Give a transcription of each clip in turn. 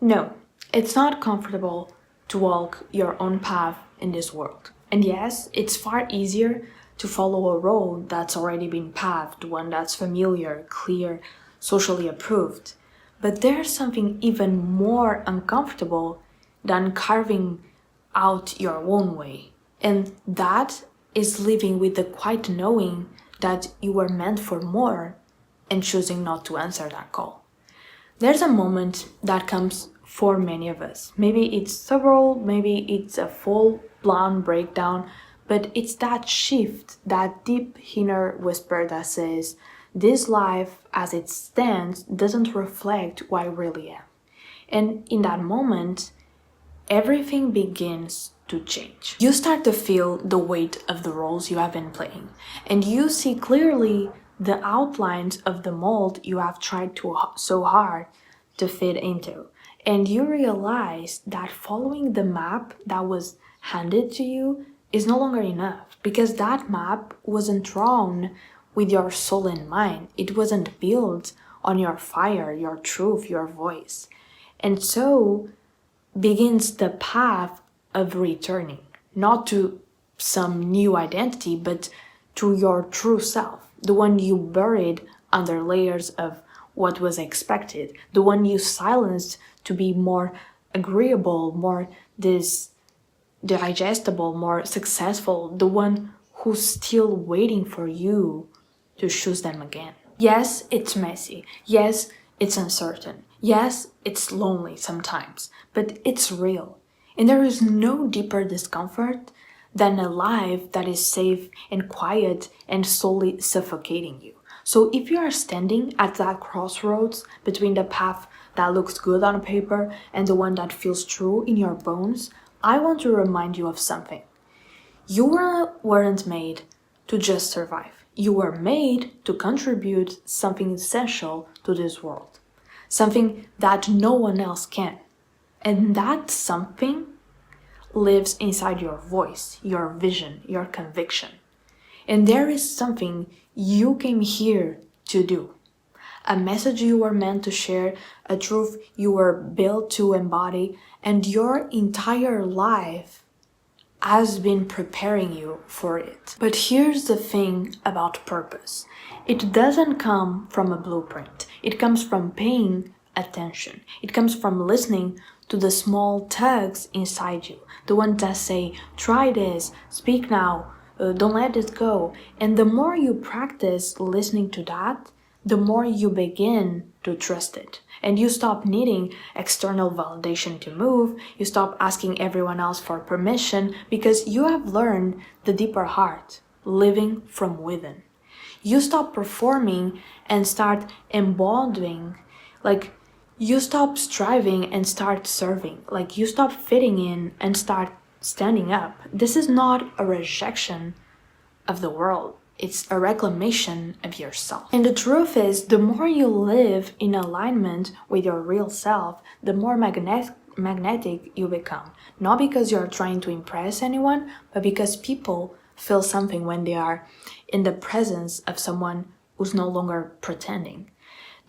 No, it's not comfortable to walk your own path in this world. And yes, it's far easier to follow a road that's already been paved, one that's familiar, clear, socially approved. But there's something even more uncomfortable than carving out your own way. And that is living with the quiet knowing that you were meant for more and choosing not to answer that call. There's a moment that comes for many of us. Maybe it's several, maybe it's a full blown breakdown, but it's that shift, that deep inner whisper that says, this life as it stands doesn't reflect who I really am. And in that moment, everything begins to change. You start to feel the weight of the roles you have been playing, and you see clearly the outlines of the mold you have tried so hard to fit into. And you realize that following the map that was handed to you is no longer enough, because that map wasn't drawn with your soul in mind. It wasn't built on your fire, your truth, your voice. And so begins the path of returning, not to some new identity, but to your true self, the one you buried under layers of what was expected, the one you silenced to be more agreeable, more digestible, more successful, the one who's still waiting for you to choose them again. Yes, it's messy. Yes, it's uncertain. Yes, it's lonely sometimes, but it's real. And there is no deeper discomfort than a life that is safe and quiet and slowly suffocating you. So if you are standing at that crossroads between the path that looks good on paper and the one that feels true in your bones, I want to remind you of something. Weren't made to just survive. You were made to contribute something essential to this world. Something that no one else can. And that something lives inside your voice, your vision, your conviction. And there is something you came here to do. A message you were meant to share, a truth you were built to embody, and your entire life has been preparing you for it. But here's the thing about purpose. It doesn't come from a blueprint. It comes from paying attention. It comes from listening to the small tugs inside you, the ones that say, try this, speak now, don't let it go. And the more you practice listening to that, the more you begin to trust it. And you stop needing external validation to move, you stop asking everyone else for permission, because you have learned the deeper heart, living from within. You stop performing and start embodying, like you stop striving and start serving, like you stop fitting in and start standing up. This is not a rejection of the world. It's a reclamation of yourself. And the truth is, the more you live in alignment with your real self, the more magnetic you become. Not because you're trying to impress anyone, but because people feel something when they are in the presence of someone who's no longer pretending.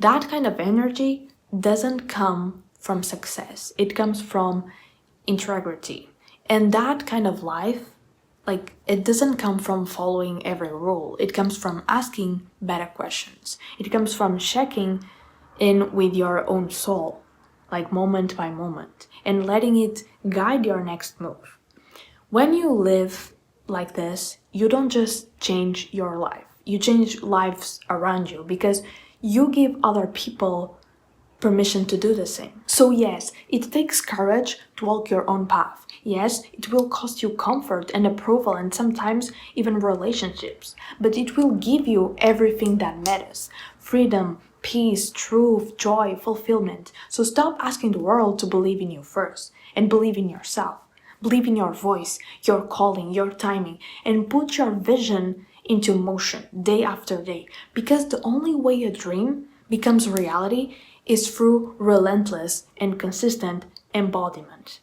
That kind of energy doesn't come from success. It comes from integrity. And that kind of life, it doesn't come from following every rule. It comes from asking better questions. It comes from checking in with your own soul, moment by moment, and letting it guide your next move. When you live like this, you don't just change your life. You change lives around you, because you give other people permission to do the same. So yes, it takes courage to walk your own path. Yes, it will cost you comfort and approval and sometimes even relationships, but it will give you everything that matters: freedom, peace, truth, joy, fulfillment. So stop asking the world to believe in you first, and believe in yourself. Believe in your voice, your calling, your timing, and put your vision into motion day after day, because the only way a dream becomes reality is through relentless and consistent embodiment.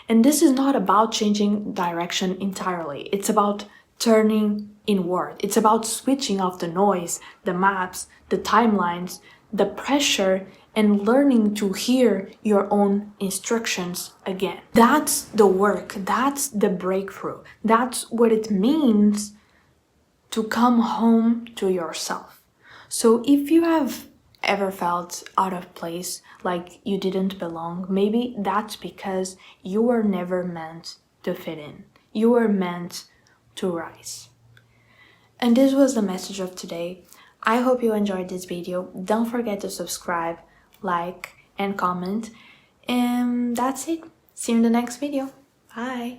And this is not about changing direction entirely. It's about turning inward. It's about switching off the noise, the maps, the timelines, the pressure and learning to hear your own instructions again. That's the work, that's the breakthrough, that's what it means to come home to yourself. So if you have ever felt out of place, like you didn't belong, maybe that's because you were never meant to fit in. You were meant to rise. And this was the message of today. I hope you enjoyed this video. Don't forget to subscribe, like, and comment. And that's it. See you in the next video. Bye.